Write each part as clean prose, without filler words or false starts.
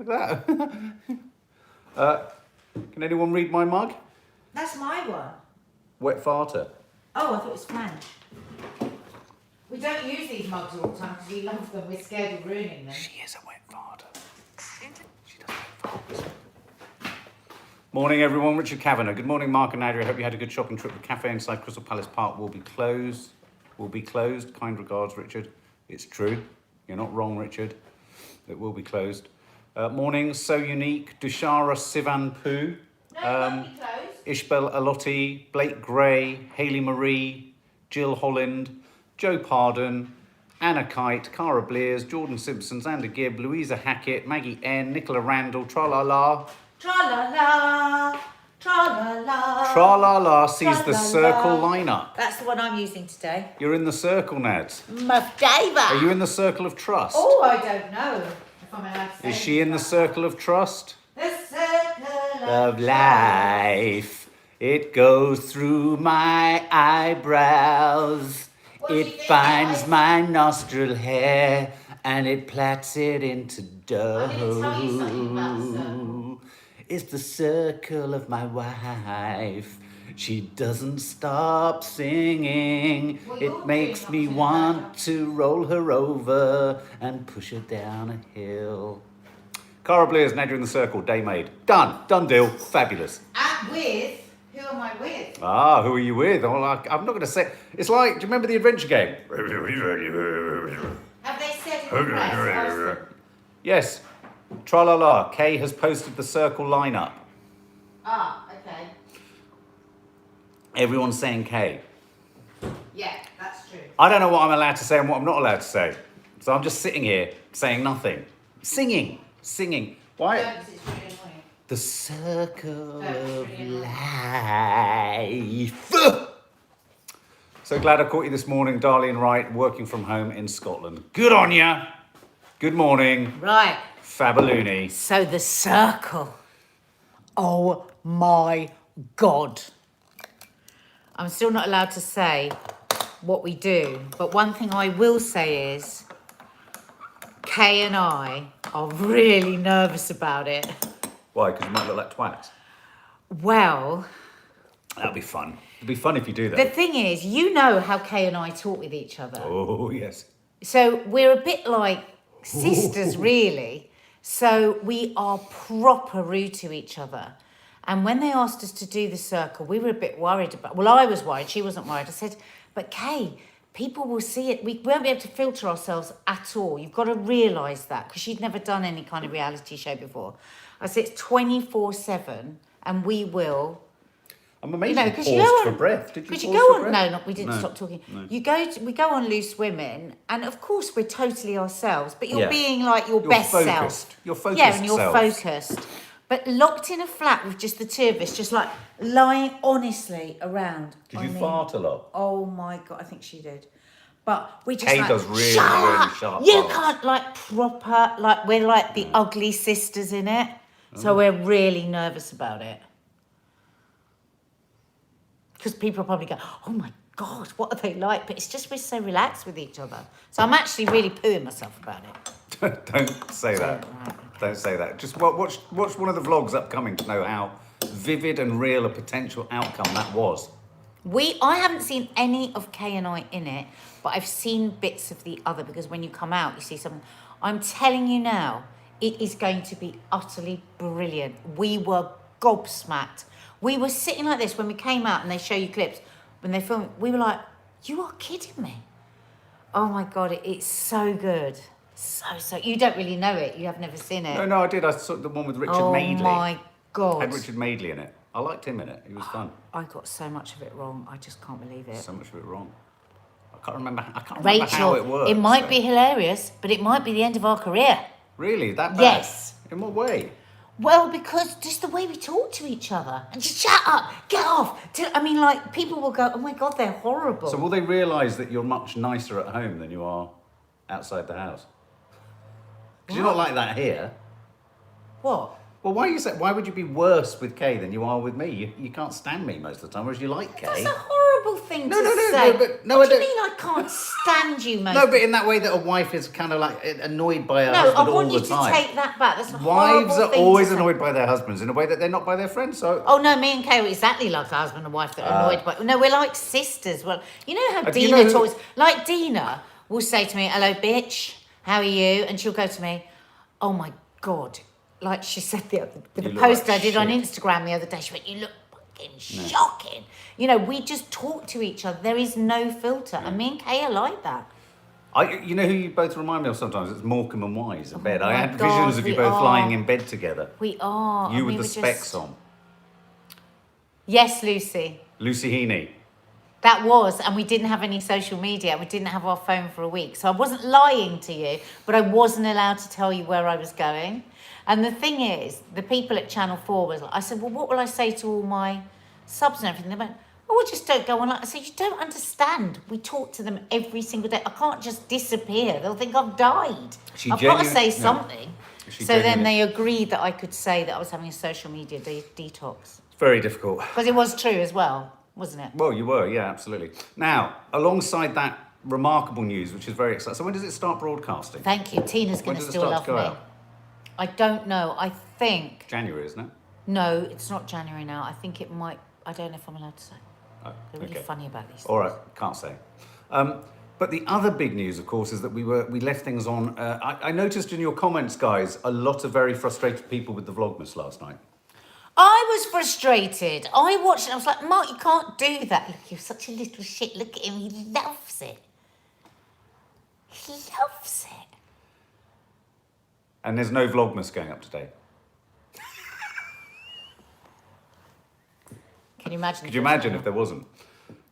Look at that. Can anyone read my mug? That's my one. Wet farter. Oh, I thought it was French. We don't use these mugs all the time because we love them. We're scared of ruining them. She is a wet farter. She does wet farts. Morning, everyone. Richard Kavanagh. Good morning, Mark and Nadia. I hope you had a good shopping trip. The cafe inside Crystal Palace Park will be closed. Kind regards, Richard. It's true. You're not wrong, Richard. It will be closed. Morning, So Unique, Dushara Sivanpoo, Ishbel Alotti, Blake Gray, Hayley Marie, Jill Holland, Joe Pardon, Anna Kite, Cara Blears, Jordan Simpson, Xander Gibb, Louisa Hackett, Maggie N, Nicola Randall, Tra-la-la. Tra-la-la, tra-la-la. Tra-la-la sees the circle lineup. That's the one I'm using today. You're in the circle, Nads. Muff Diver. Are you in the circle of trust? Oh, I don't know if I'm allowed to say. Is she in the circle of trust? The circle Of life. It goes through my eyebrows. It finds my nostril hair and it plats it into dough. I didn't tell you something about the circle. It's the circle of my wife. She doesn't stop singing. Well, you're It makes doing me nothing want about to roll her over and push her down a hill. Cara Blears, Nadia in the circle, day made. Done deal, fabulous. And with, who am I with? Ah, who are you with? Oh, I'm not going to say. It's like, do you remember the adventure game? Have they said in the press? Yes. Tra-la-la. Kay has posted the circle lineup. Ah, okay. Everyone's saying Kay. Yeah, that's true. I don't know what I'm allowed to say and what I'm not allowed to say. So I'm just sitting here saying nothing. Singing. Why? No, because it's really annoying. The circle That's of really life. So glad I caught you this morning, Darlene Wright, working from home in Scotland. Good on ya. Good morning, Right. Fabaloony. So the circle. Oh my God. I'm still not allowed to say what we do, but one thing I will say is Kay and I are really nervous about it. Why? Because you might look like twats. Well, That'd be fun. It'd be fun if you do the that. thing is, you know how Kay and I talk with each other. Oh, yes. So we're a bit like sisters, really. So we are proper rude to each other. And when they asked us to do the circle, we were a bit worried about. Well, I was worried. She wasn't worried. I said, "But Kay, people will see it. We won't be able to filter ourselves at all. You've got to realise that," because she'd never done any kind of reality show before. I said, "It's 24/7, and we will." I'm amazed No, you 'cause paused you go for on- breath. Did you Because pause you go for on, breath? no, we didn't No, stop talking. no. We go on Loose Women, and of course we're totally ourselves, but you're Yeah. being like your You're best focused. self. You're focused Yeah, and you're selves. focused. But locked in a flat with just the two of us, just like lying honestly around. Did I you mean, fart a lot? Oh my God, I think she did. But we just Kay like, does really, shut really up! sharp You farts. can't like proper, like we're like the ugly sisters in it. So we're really nervous about it. Because people probably go, "Oh my God, what are they like?" But it's just we're so relaxed with each other. So I'm actually really pooing myself about it. Don't say that. Right, okay. Don't say that. Just watch one of the vlogs upcoming to know how vivid and real a potential outcome that was. I haven't seen any of Kay and I in it, but I've seen bits of the other, because when you come out, you see something. I'm telling you now, it is going to be utterly brilliant. We were gobsmacked. We were sitting like this when we came out, and they show you clips. When they film, we were like, "You are kidding me." Oh my God, it's so good. So. You don't really know it. You have never seen it. No, I did. I saw the one with Richard Oh Madeley. my God. Had Richard Madeley in it. I liked him in it. He was fun. I got so much of it wrong. I just can't believe it. So much of it wrong. I can't remember how Rachel, it works. it might so. be hilarious, but it might be the end of our career. Really? That bad? Yes. In what way? Well, because just the way we talk to each other and just shut up, get off. I mean, like, people will go, "Oh my God, they're horrible." So will they realise that you're much nicer at home than you are outside the house? Because you're not like that here. What? Well, why would you be worse with Kay than you are with me? You can't stand me most of the time, whereas you like Kay. That's a horrible horrible thing to say. No, but no, what do I you don't. mean I can't stand you, mate? No, but in that way that a wife is kind of like annoyed by her No, husband I all want the you to time. take that back. That's a Wives horrible are thing always to say. annoyed by their husbands in a way that they're not by their friends. So Oh no, me and Kay are exactly like a husband and wife that are annoyed by. No, we're like sisters. Well, you know how Do Dina you know talks. Like Dina will say to me, "Hello, bitch. How are you?" And she'll go to me, "Oh my god." Like she said the look post like I did on shit. Instagram the other day, she went, "You look fucking shocking." You know, we just talk to each other. There is no filter. And me and Kay are like that. you know who you both remind me of sometimes? It's Morecambe and Wise in bed. I my had God, visions of you we both are. lying in bed together. We are. You I with mean, the we're specs just... on. Yes, Lucy. Lucy Heaney. That was, and we didn't have any social media. We didn't have our phone for a week. So I wasn't lying to you, but I wasn't allowed to tell you where I was going. And the thing is, the people at Channel 4 was like, I said, well, what will I say to all my subs and everything? They went, oh, well, just don't go on. I said, you don't understand. We talk to them every single day. I can't just disappear. They'll think I've died. I've got to say something. So then they agreed that I could say that I was having a social media detox. It's very difficult. Because it was true as well, wasn't it? Well, you were, yeah, absolutely. Now, alongside that remarkable news, which is very exciting. So when does it start broadcasting? Thank you. Tina's going to still love me. I don't know. I think... January, isn't it? No, it's not January now. I think it might... I don't know if I'm allowed to say. Oh, They're really funny about these things. All right, can't say. But the other big news, of course, is that we left things on... I noticed in your comments, guys, a lot of very frustrated people with the Vlogmas last night. I was frustrated. I watched it. I was like, Mark, you can't do that. Look, you're such a little shit. Look at him. He loves it. He loves it. And there's no Vlogmas going up today. Can you imagine? Could you imagine if there wasn't?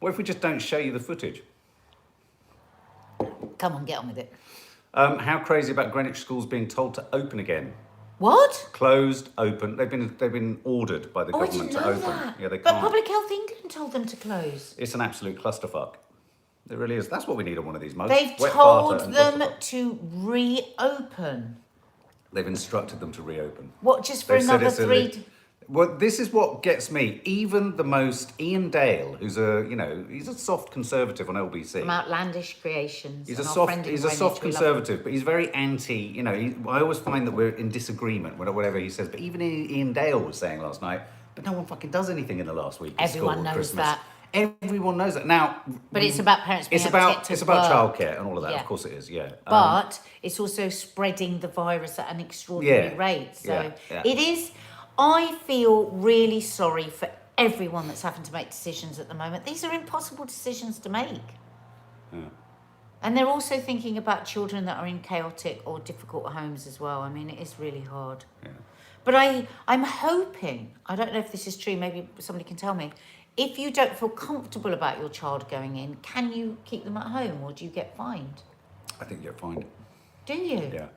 What if we just don't show you the footage? Come on, get on with it. How crazy about Greenwich schools being told to open again? What? Closed, open. They've been ordered by the government to open. That. Yeah, they can't. But Public Health England told them to close. It's an absolute clusterfuck. It really is. That's what we need on one of these mugs. They've Wet told farter and them clusterfuck. to reopen. They've instructed them to reopen. What, just for They've said another it's three... Well, this is what gets me. Even the most Ian Dale, who's he's a soft conservative on LBC. From Outlandish Creations. He's a soft conservative, but he's very anti. I always find that we're in disagreement with whatever he says. But even Ian Dale was saying last night, but no one fucking does anything in the last week. Everyone knows Christmas. that. Everyone knows that. Now, but it's about parents being able to get to it's about work. childcare and all of that. Yeah. Of course, it is. Yeah. But it's also spreading the virus at an extraordinary rate. So it is. I feel really sorry for everyone that's having to make decisions at the moment. These are impossible decisions to make. Yeah. And they're also thinking about children that are in chaotic or difficult homes as well. I mean, it is really hard. Yeah. But I'm hoping, I don't know if this is true, maybe somebody can tell me, if you don't feel comfortable about your child going in, can you keep them at home or do you get fined? I think you get fined. Do you? Yeah.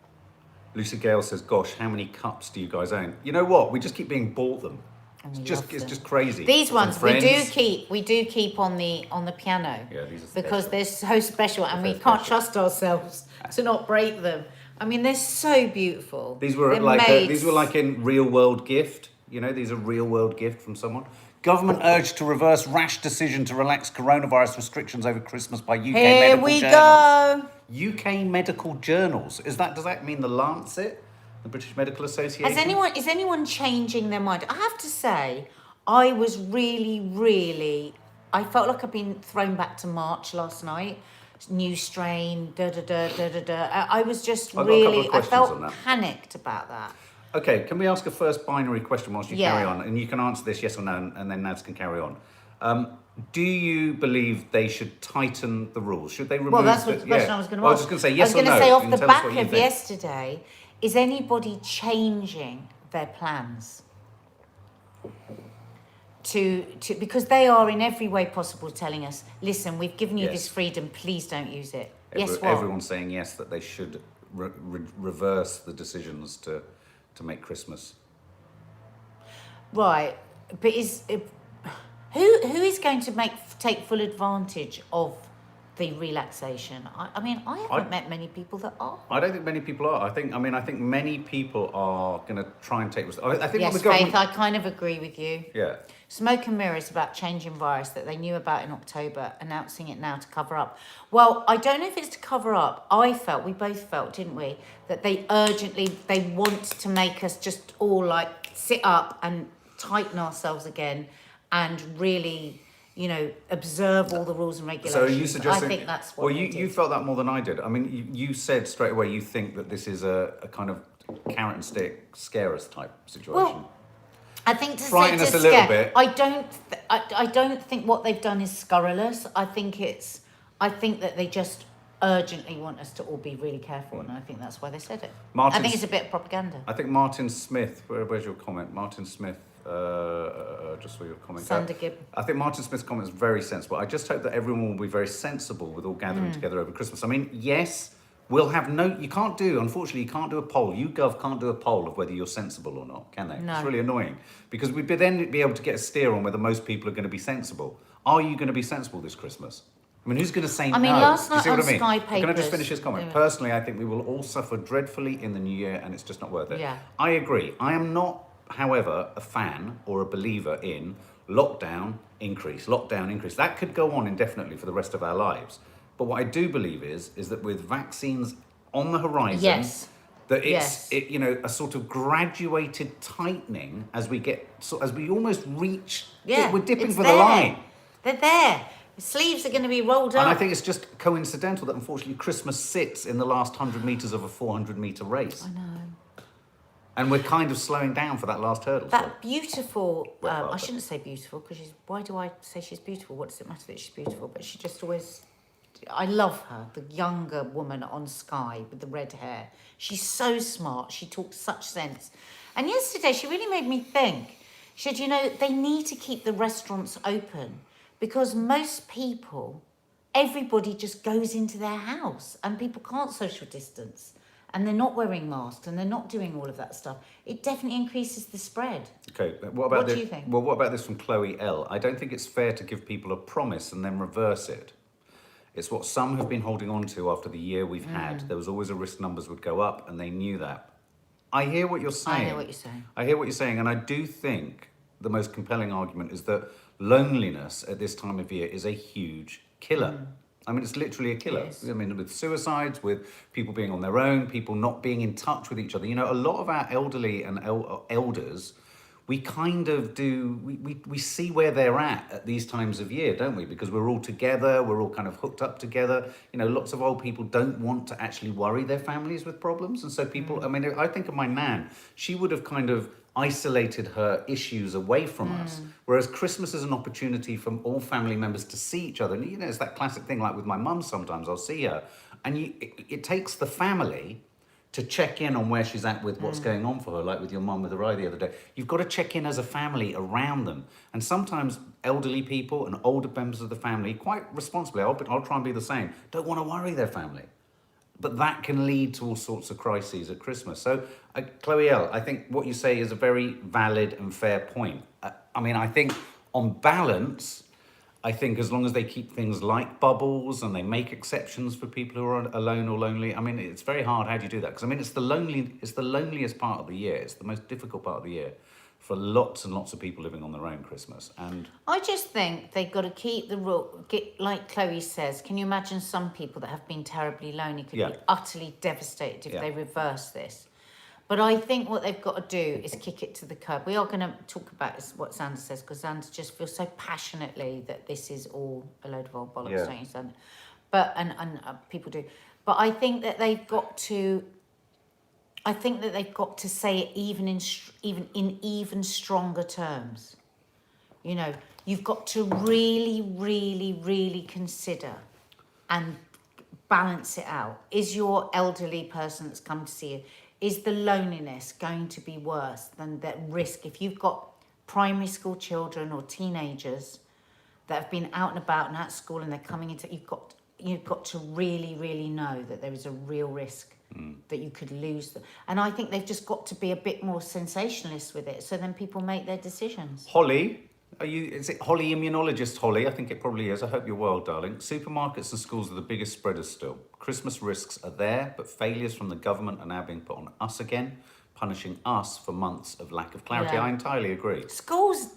Lucy Gale says, gosh, how many cups do you guys own? You know what? We just keep being bought them. It's just crazy. These ones From we friends. do keep on the piano. Yeah, these are because special. they're so special and we They're can't special. trust ourselves to not break them. I mean, they're so beautiful. These were these were like in real world gift. These are real world gift from someone. Government urged to reverse rash decision to relax coronavirus restrictions over Christmas by UK medical journals. Go. UK medical journals. Does that mean the Lancet, the British Medical Association? Is anyone changing their mind? I have to say, I was really, I felt like I'd been thrown back to March last night. New strain, I was just I felt panicked about that. Okay, can we ask a first binary question whilst you carry on? And you can answer this yes or no, and then Nads can carry on. Do you believe they should tighten the rules? Should they remove... Well, that's what the question I was going to ask. I was just going to say yes or no. I was going to say off the back of yesterday, is anybody changing their plans? Because they are in every way possible telling us, listen, we've given you this freedom, please don't use it. Everyone's saying yes, that they should reverse the decisions to make Christmas. Right, but who is going to take full advantage of the relaxation. I mean, I haven't met many people that are. I don't think many people are. I think many people are going to try and take. I think Yes, what the government. Faith, I kind of agree with you. Yeah. Smoke and mirrors about changing virus that they knew about in October, announcing it now to cover up. Well, I don't know if it's to cover up. We both felt, didn't we, that they want to make us just all like sit up and tighten ourselves again and really, observe all the rules and regulations. So are you suggesting? I think that's what. Well, you felt that more than I did. I mean, you said straight away you think that this is a kind of carrot and stick, scare us type situation. Well, I think to frighten say us to a little scare, bit. I don't think what they've done is scurrilous. I think that they just urgently want us to all be really careful, and I think that's why they said it. I think it's a bit of propaganda. I think Martin Smith. Where's your comment, Martin Smith? Just saw your comment. Sander Gibb. I think Martin Smith's comment is very sensible. I just hope that everyone will be very sensible with all gathering together over Christmas. I mean, yes, we'll have unfortunately, you can't do a poll. YouGov can't do a poll of whether you're sensible or not, can they? No. It's really annoying because we'd then be able to get a steer on whether most people are going to be sensible. Are you going to be sensible this Christmas? I mean, who's going to say no? Last night you see what on I mean? Sky Can I just Papers- finish his comment? Yeah. Personally, I think we will all suffer dreadfully in the new year and it's just not worth it. Yeah. I agree. I am not, however, a fan or a believer in lockdown, increase. That could go on indefinitely for the rest of our lives. But what I do believe is that with vaccines on the horizon, Yes. that Yes. a sort of graduated tightening as we almost reach. Yeah, we're dipping it's for there. the line. They're there. The sleeves are going to be rolled up. And I think it's just coincidental that unfortunately Christmas sits in the last 100 metres of a 400-metre race. I know. And we're kind of slowing down for that last hurdle. That beautiful, Wet I carpet. shouldn't say beautiful because why do I say she's beautiful? What does it matter that she's beautiful? But she just always, I love her, the younger woman on Sky with the red hair. She's so smart. She talks such sense. And yesterday she really made me think. She said, they need to keep the restaurants open because most people, everybody just goes into their house and people can't social distance. And they're not wearing masks and they're not doing all of that stuff. It definitely increases the spread. Okay, what about this? Do you think? Well, what about this from Chloe L? I don't think it's fair to give people a promise and then reverse it. It's what some have been holding on to after the year we've had. There was always a risk numbers would go up and they knew that. I hear what you're saying. I hear what you're saying. I hear what you're saying, and I do think the most compelling argument is that loneliness at this time of year is a huge killer. I mean, it's literally a killer. Yes. I mean, with suicides, with people being on their own, people not being in touch with each other. A lot of our elderly and elders, we kind of do, we see where they're at these times of year, don't we? Because we're all together, we're all kind of hooked up together. Lots of old people don't want to actually worry their families with problems. And so people, I mean, I think of my nan, she would have kind of isolated her issues away from us. Whereas Christmas is an opportunity for all family members to see each other. And it's that classic thing, like with my mum sometimes, I'll see her. And it takes the family to check in on where she's at with what's going on for her, like with your mum with her eye the other day. You've got to check in as a family around them. And sometimes elderly people and older members of the family, quite responsibly, I'll try and be the same, don't want to worry their family. But that can lead to all sorts of crises at Christmas. So, Chloe L., I think what you say is a very valid and fair point. I think on balance, I think as long as they keep things like bubbles and they make exceptions for people who are alone or lonely, I mean, it's very hard. How do you do that? Because, I mean, it's the loneliest part of the year. It's the most difficult part of the year for lots and lots of people living on their own Christmas. And I just think they've got to keep the rule, like Chloe says, can you imagine some people that have been terribly lonely could be utterly devastated if they reverse this? But I think what they've got to do is kick it to the curb. We are going to talk about what Xander says, because Xander just feels so passionately that this is all a load of old bollocks, don't you, Xander? But, and people do. But I think that they've got to... say it even in even stronger terms. You've got to really, really, really consider and balance it out. Is your elderly person that's come to see you, is the loneliness going to be worse than that risk? If you've got primary school children or teenagers that have been out and about and at school and they're coming into, you've got to really, really know that there is a real risk that you could lose them. And I think they've just got to be a bit more sensationalist with it, so then people make their decisions. Holly, Is it Holly, immunologist Holly? I think it probably is. I hope you're well, darling. Supermarkets and schools are the biggest spreaders still. Christmas risks are there, but failures from the government are now being put on us again, punishing us for months of lack of clarity. Yeah. I entirely agree. Schools.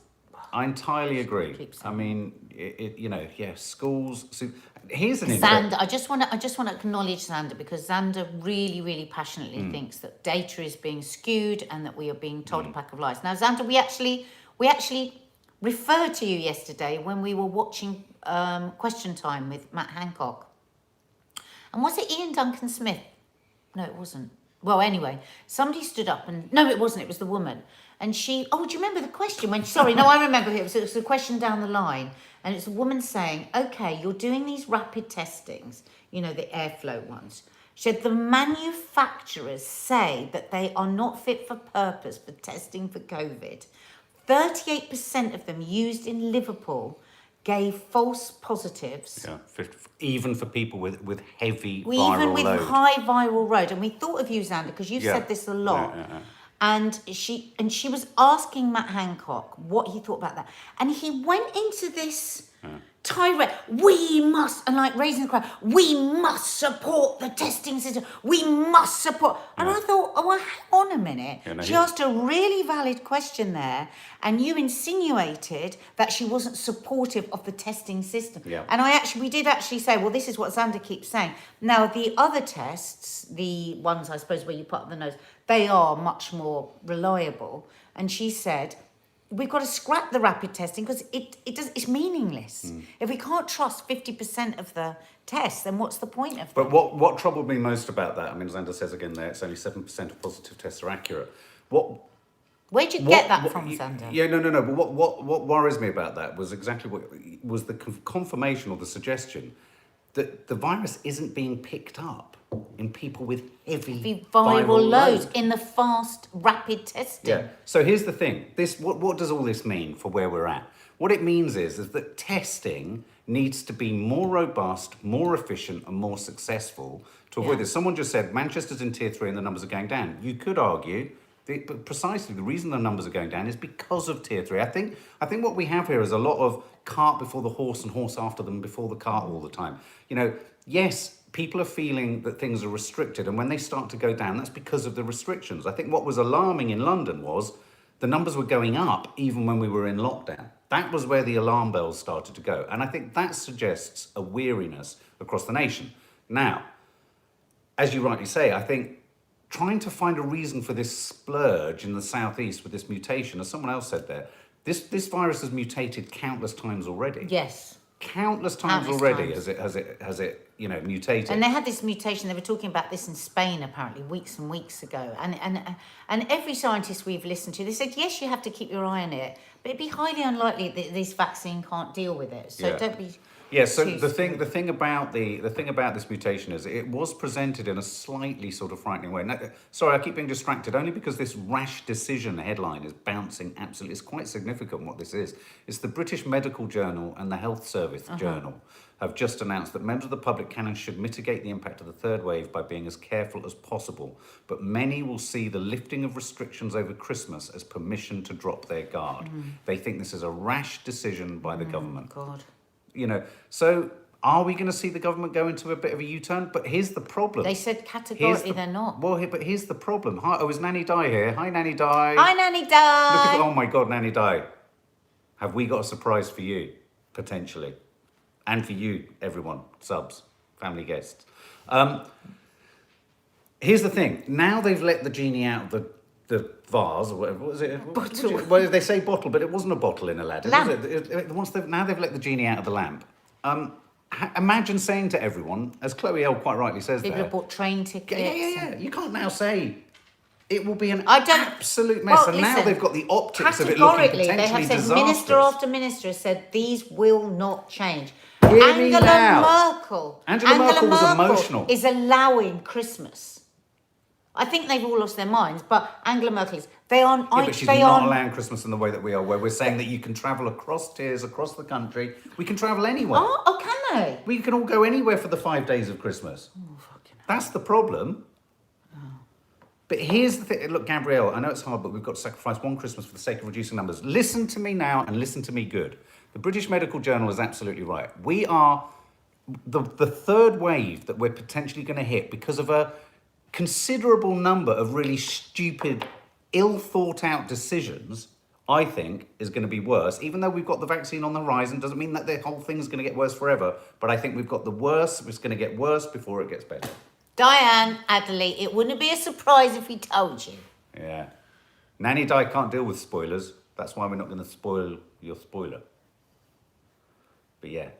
I entirely agree. Keep I saying mean, schools. Here's an Xander, I just want to acknowledge Xander, because Xander really, really passionately thinks that data is being skewed and that we are being told a pack of lies. Now, Xander, we actually referred to you yesterday when we were watching Question Time with Matt Hancock. And was it Ian Duncan Smith? No, it wasn't. Well, anyway, somebody stood up and... No, it wasn't. It was the woman. And she... Oh, do you remember the question? Sorry, no, I remember. It was a question down the line. And it's a woman saying, OK, you're doing these rapid testings, the airflow ones. She said the manufacturers say that they are not fit for purpose for testing for COVID. 38% of them used in Liverpool gave false positives. Yeah, 50, even for people with heavy viral even with load. high viral load. And we thought of you, Xander, because you've said this a lot. Yeah. And she was asking Matt Hancock what he thought about that. And he went into this tirade. We must, and like raising the cry, we must support the testing system. We must support. And I thought, oh, well, hang on a minute. Yeah, no, she asked a really valid question there, and you insinuated that she wasn't supportive of the testing system. Yeah. And we did actually say, well, this is what Xander keeps saying. Now, the other tests, the ones, I suppose, where you put up the nose, they are much more reliable. And she said, we've got to scrap the rapid testing because it's meaningless. If we can't trust 50% of the tests, then what's the point of But what troubled me most about that, I mean, Xander says again there, it's only 7% of positive tests are accurate. Where'd you get that from, Xander? Yeah, no. But what worries me about that was exactly what was the confirmation or the suggestion that the virus isn't being picked up in people with heavy viral loads in the fast rapid testing. Yeah. So here's the thing. What does all this mean for where we're at? What it means is that testing needs to be more robust, more efficient, and more successful to avoid this. Someone just said Manchester's in tier 3 and the numbers are going down. You could argue but precisely the reason the numbers are going down is because of tier 3. I think what we have here is a lot of cart before the horse and horse after them before the cart all the time. Yes, people are feeling that things are restricted, and when they start to go down, that's because of the restrictions. I think what was alarming in London was the numbers were going up even when we were in lockdown. That was where the alarm bells started to go. And I think that suggests a weariness across the nation. Now, as you rightly say, I think trying to find a reason for this splurge in the southeast with this mutation, as someone else said there, this virus has mutated countless times already. Yes. Countless times already has it mutated. And they had this mutation. They were talking about this in Spain apparently weeks and weeks ago. And every scientist we've listened to, they said yes, you have to keep your eye on it, but it'd be highly unlikely that this vaccine can't deal with it. So don't be. Yeah, so the thing about this mutation is it was presented in a slightly sort of frightening way. Now, sorry, I keep being distracted only because this rash decision headline is bouncing absolutely. It's quite significant what this is. It's the British Medical Journal and the Health Service Journal have just announced that members of the public can and should mitigate the impact of the third wave by being as careful as possible. But many will see the lifting of restrictions over Christmas as permission to drop their guard. They think this is a rash decision by the government. God. So are we going to see the government go into a bit of a U-turn? But here's the problem. They said categorically they're not. Well, but here's the problem. Is Nanny Di here? Hi, Nanny Di. Hi, Nanny Di. Oh my God, Nanny Di. Have we got a surprise for you, potentially? And for you, everyone, subs, family guests. Here's the thing. Now they've let the genie out of the vase, or whatever, what was it? Bottle. Well, they say bottle, but it wasn't a bottle in Aladdin, Lamp. was it? Now they've let the genie out of the lamp. Imagine saying to everyone, as Chloe L quite rightly says People have bought train tickets. Yeah. You can't now say it will be an absolute mess. Well, and now they've got the optics of it looking categorically, potentially they have said, disastrous. minister after minister has said, these will not change. Hear me now. Merkel. Angela Merkel was emotional. Is allowing Christmas. I think they've all lost their minds, but Angela Merkel is. But she's not allowing Christmas in the way that we are, where we're saying that you can travel across tiers, across the country. We can travel anywhere. Oh, can they? We can all go anywhere for the 5 days of Christmas. Oh, fucking hell. That's the problem. But here's the thing. Look, Gabrielle, I know it's hard, but we've got to sacrifice one Christmas for the sake of reducing numbers. Listen to me now and listen to me good. The British Medical Journal is absolutely right. We are the third wave that we're potentially going to hit because of a considerable number of really stupid, ill thought out decisions. I think is going to be worse. Even though we've got the vaccine on the horizon, doesn't mean that the whole thing's going to get worse forever. But I think we've got the worst. It's going to get worse before it gets better. Diane Adderley, it wouldn't be a surprise if we told you. Yeah. Nanny Di can't deal with spoilers. That's why we're not going to spoil your spoiler. But yeah,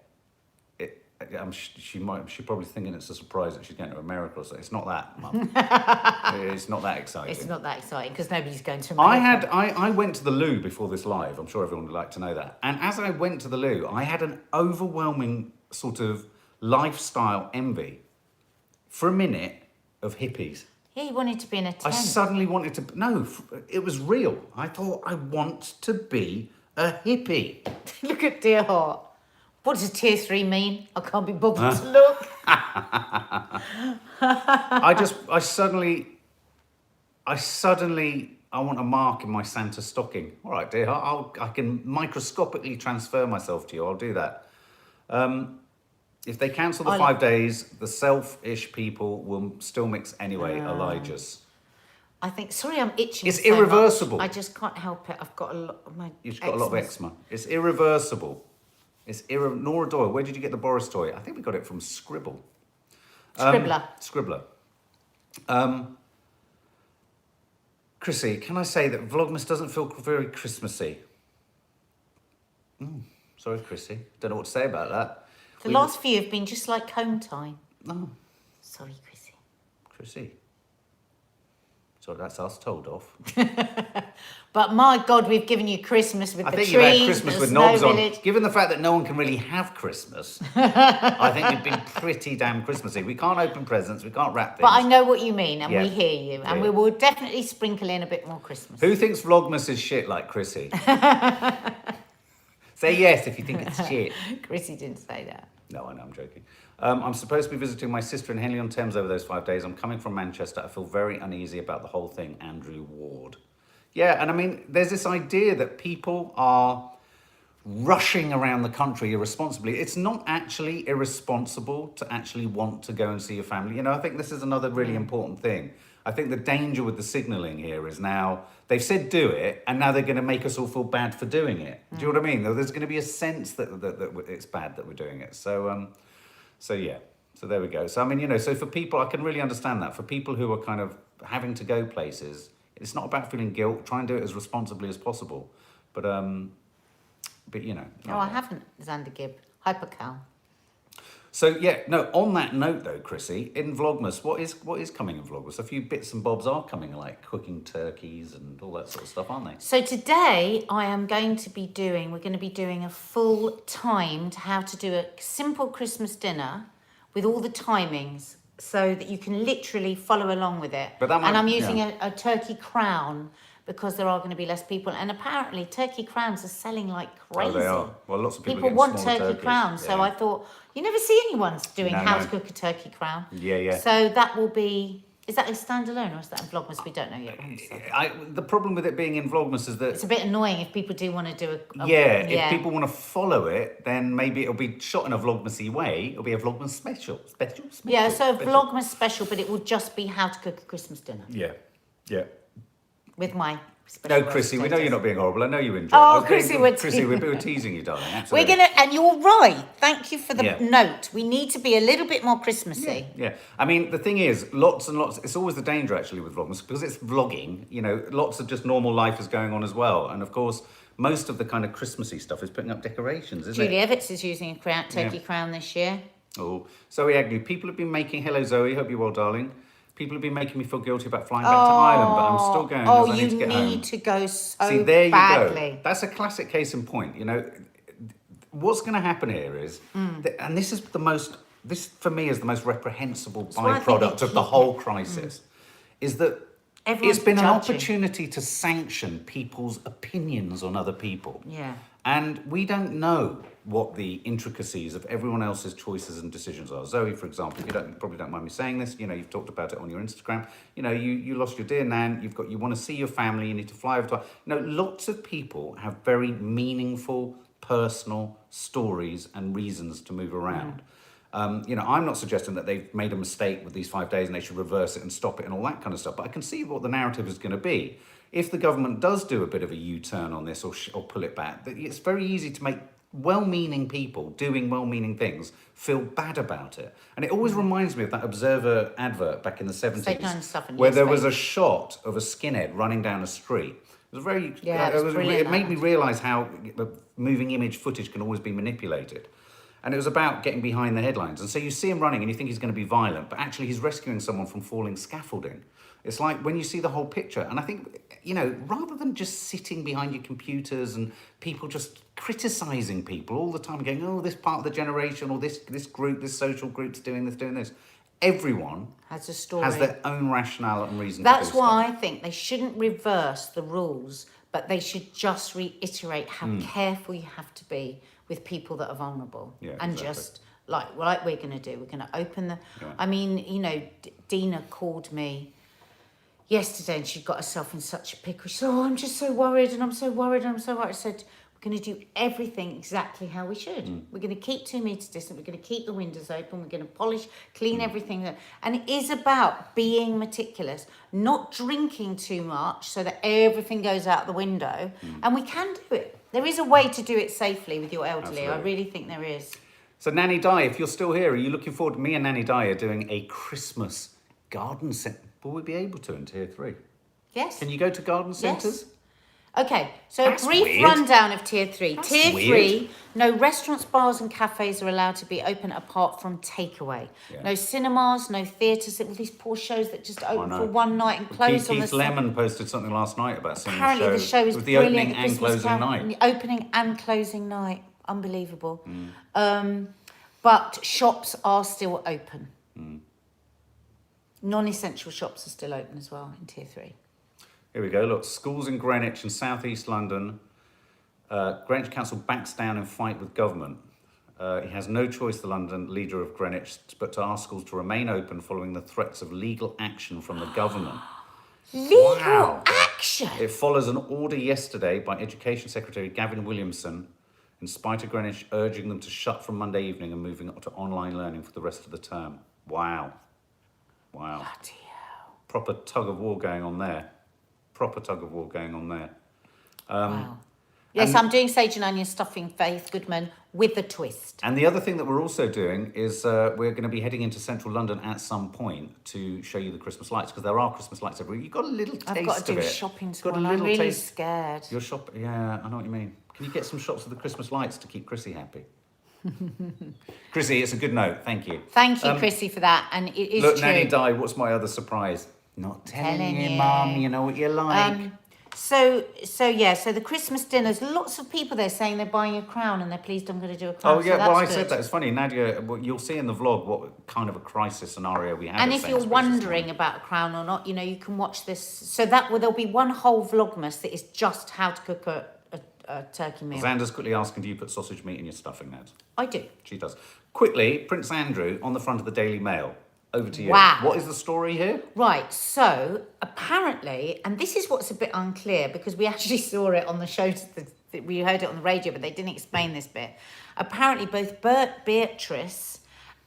she's probably thinking it's a surprise that she's going to America or something. It's not that, Mum. It's not that exciting. It's not that exciting because nobody's going to America. I went to the loo before this live. I'm sure everyone would like to know that. And as I went to the loo, I had an overwhelming sort of lifestyle envy for a minute of hippies. Yeah, you wanted to be in a tent. I suddenly wanted to... No, it was real. I thought, I want to be a hippie. Look at Dear Heart. What does tier 3 mean? I can't be bothered to look. I suddenly, I want a mark in my Santa stocking. All right, dear heart, I can microscopically transfer myself to you. I'll do that. If they cancel the 5 days, the selfish people will still mix anyway, Elijah's. I think, sorry, I'm itching. It's irreversible. I just can't help it. I've got a lot of my You've got a lot of eczema. It's irreversible. Nora Doyle, where did you get the Boris toy? I think we got it from Scribble. Scribbler. Chrissy, can I say that Vlogmas doesn't feel very Christmassy? Sorry, Chrissy. Don't know what to say about that. The last few have been just like home time. Oh. Sorry, Chrissy. Chrissy. So that's us told off. But my God, we've given you Christmas with the trees. I think you've had Christmas with knobs on. Village. Given the fact that no one can really have Christmas, I think you've been pretty damn Christmassy. We can't open presents, we can't wrap things. But I know what you mean, and Yeah. we hear you, and Yeah. we will definitely sprinkle in a bit more Christmas. Who thinks Vlogmas is shit like Chrissy? Say yes if you think it's shit. Chrissy didn't say that. No, I know, I'm joking. I'm supposed to be visiting my sister in Henley-on-Thames over those 5 days. I'm coming from Manchester. I feel very uneasy about the whole thing. Andrew Ward. Yeah, and I mean, there's this idea that people are rushing around the country irresponsibly. It's not actually irresponsible to actually want to go and see your family. You know, I think this is another really important thing. I think the danger with the signalling here is now, they've said do it, and now they're going to make us all feel bad for doing it. Do you know what I mean? There's going to be a sense that it's bad that we're doing it. So yeah, so there we go. So I mean, you know, so for people, I can really understand that. For people who are kind of having to go places, it's not about feeling guilt. Try and do it as responsibly as possible. But you know. No, I haven't, Xander Gibb. Hypercal. So yeah, no, on that note though, Chrissy, in Vlogmas, what is coming in Vlogmas? A few bits and bobs are coming, like cooking turkeys and all that sort of stuff, aren't they? So today we're going to be doing a full timed how to do a simple Christmas dinner with all the timings so that you can literally follow along with it. But that might, and I'm using a turkey crown because there are going to be less people. And apparently turkey crowns are selling like crazy. Oh, they are. Well, lots of people want smaller turkey crowns. Yeah. So I thought, you never see anyone doing how No. to cook a turkey crown. Yeah. So that will be... Is that a standalone or is that in Vlogmas? We don't know yet. The problem with it being in Vlogmas is that... It's a bit annoying if people do want to do if people want to follow it, then maybe it'll be shot in a Vlogmasy way. It'll be a Vlogmas special. Yeah, so a Vlogmas special, but it will just be how to cook a Christmas dinner. Yeah. With my special No, Chrissy, we know you're not being horrible. I know you enjoy Oh, it. Chrissy, we're teasing you, darling. Absolutely. and you're right. Thank you for the note. We need to be a little bit more Christmassy. Yeah. I mean, the thing is, lots and lots, it's always the danger actually with Vlogmas, because it's vlogging, you know, lots of just normal life is going on as well. And of course, most of the kind of Christmassy stuff is putting up decorations, isn't Julie it? Evans is using a turkey crown this year. Oh, Zoe Agnew, people have been making, hello Zoe, hope you're well, darling. People have been making me feel guilty about flying back to Ireland, but I'm still going because I need to get home. Oh, you need to go so See, there badly. you go. That's a classic case in point. You know, what's going to happen here is, and this for me is the most reprehensible byproduct of the whole crisis, is that Everyone's it's been an judging. opportunity to sanction people's opinions on other people. Yeah. And we don't know what the intricacies of everyone else's choices and decisions are. Zoe, for example, you probably don't mind me saying this, you know, you've talked about it on your Instagram. You know, you lost your dear nan, you want to see your family, you need to fly over to... You know, lots of people have very meaningful, personal stories and reasons to move around. You know, I'm not suggesting that they've made a mistake with these 5 days and they should reverse it and stop it and all that kind of stuff, but I can see what the narrative is going to be. If the government does do a bit of a U-turn on this or pull it back, it's very easy to make well-meaning people doing well-meaning things feel bad about it. And it always reminds me of that Observer advert back in the 70s, where there was a shot of a skinhead running down a street. It was very, it made me realise how moving image footage can always be manipulated. And it was about getting behind the headlines. And so you see him running and you think he's going to be violent, but actually he's rescuing someone from falling scaffolding. It's like when you see the whole picture. And I think, you know, rather than just sitting behind your computers and people just criticising people all the time, going, oh, this part of the generation or this group, this social group's doing this. Everyone has a story, has their own rationale and reason. That's why I think they shouldn't reverse the rules, but they should just reiterate how careful you have to be with people that are vulnerable. And just like we're going to do, we're going to open the... I mean, you know, Dina called me yesterday and she got herself in such a pickle. She said, oh, I'm just so worried and I'm so worried and I'm so worried. I said, we're going to do everything exactly how we should. We're going to keep 2 meters distant. We're going to keep the windows open. We're going to polish, clean everything. And it is about being meticulous, not drinking too much so that everything goes out the window. And we can do it. There is a way to do it safely with your elderly. Absolutely. I really think there is. So Nanny Di, if you're still here, are you looking forward to me and Nanny Di are doing a Christmas garden centre? Will we be able to in Tier 3? Yes. Can you go to garden centres? Yes. Okay, so That's a brief weird. rundown of Tier 3. That's Tier weird. 3, no restaurants, bars and cafes are allowed to be open apart from takeaway. No cinemas, no theatres, all these poor shows that just open for one night and close on the... Keith Lemon posted something last night about seeing Apparently the show is with the brilliant. opening and closing night. The opening and closing night. Unbelievable. But shops are still open. Non-essential shops are still open as well in Tier 3. Here we go. Look, schools in Greenwich and South East London. Greenwich Council backs down in fight with government. He has no choice, the London leader of Greenwich, but to ask schools to remain open following the threats of legal action from the government. Legal action? It follows an order yesterday by Education Secretary Gavin Williamson, in spite of Greenwich urging them to shut from Monday evening and moving on to online learning for the rest of the term. Wow. Wow. Bloody hell. Proper tug of war going on there. Wow. Yes, I'm doing sage and onion stuffing, Faith Goodman, with a twist. And the other thing that we're also doing is we're going to be heading into central London at some point to show you the Christmas lights, because there are Christmas lights everywhere. You've got a little taste of it. I've got to do shopping tomorrow. I'm really scared. Your shop, yeah, I know what you mean. Can you get some shots of the Christmas lights to keep Chrissy happy? Chrissy, it's a good note. Thank you. Thank you, Chrissy, for that. And it is look, true. Nanny Di, what's my other surprise? Not telling you, Mum. You know what you like. So the Christmas dinners, lots of people there saying they're buying a crown and they're pleased I'm going to do a crown. Oh, yeah, so well, I said that. It's funny, Nadia, you'll see in the vlog what kind of a crisis scenario we had. And if you're wondering about a crown or not, you know, you can watch this. So there'll be one whole Vlogmas that is just how to cook a turkey meal. Xander's quickly asking, do you put sausage meat in your stuffing, Ned? I do. She does. Quickly, Prince Andrew on the front of the Daily Mail. Over to you. Wow. What is the story here? Right, so apparently, and this is what's a bit unclear because we actually saw it on the show, we heard it on the radio, but they didn't explain this bit. Apparently, both Beatrice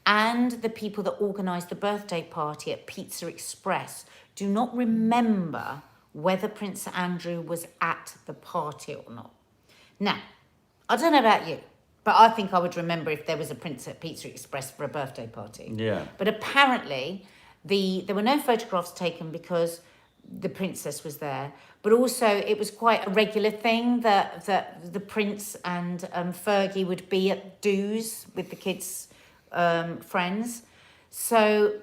and the people that organised the birthday party at Pizza Express do not remember whether Prince Andrew was at the party or not. Now, I don't know about you, but I think I would remember if there was a prince at Pizza Express for a birthday party. Yeah. But apparently, there were no photographs taken because the princess was there. But also, it was quite a regular thing that the prince and Fergie would be at do's with the kids' friends. So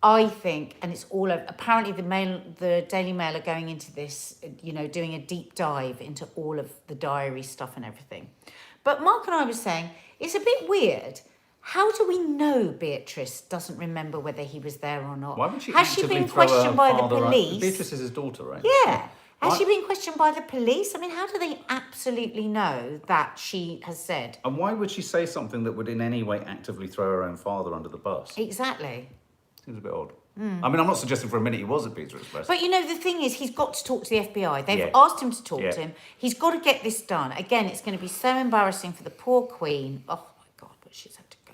I think, and it's all over, apparently the Daily Mail are going into this, you know, doing a deep dive into all of the diary stuff and everything. But Mark and I were saying, it's a bit weird How do we know Beatrice doesn't remember whether he was there or not? Why would she Has she actively been throw her questioned by the father out? police? Beatrice is his daughter, right? Yeah. Has Why- she been questioned by the police? I mean, how do they absolutely know that she has said? And why would she say something that would in any way actively throw her own father under the bus? Exactly. Seems a bit odd. I mean, I'm not suggesting for a minute he was at Pizza Express. But you know, the thing is, he's got to talk to the FBI. They've Yeah. asked him to talk Yeah. to him. He's got to get this done. Again, it's going to be so embarrassing for the poor Queen. Oh my God, what she's had to go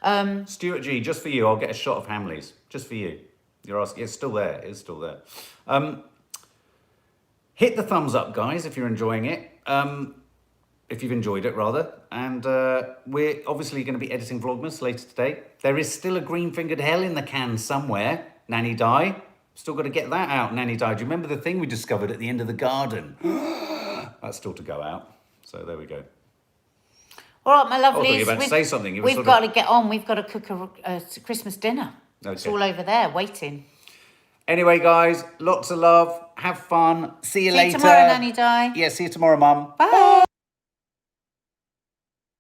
through. Stuart G, just for you, I'll get a shot of Hamleys. Just for you. You're asking. It's still there. It's still there. Hit the thumbs up, guys, if you're enjoying it. If you've enjoyed it, rather. And we're obviously going to be editing Vlogmas later today. There is still a green-fingered hell in the can somewhere. Nanny Di. Still got to get that out, Nanny Di. Do you remember the thing we discovered at the end of the garden? That's still to go out. So there we go. All right, my I thought you lovelies. were about to say something. You were We've sort got of- to get on. We've got to cook a Christmas dinner. It's Okay. all over there waiting. Anyway, guys, lots of love. Have fun. See you See later. you tomorrow, Nanny Di. Yeah, see you tomorrow, Mum. Bye.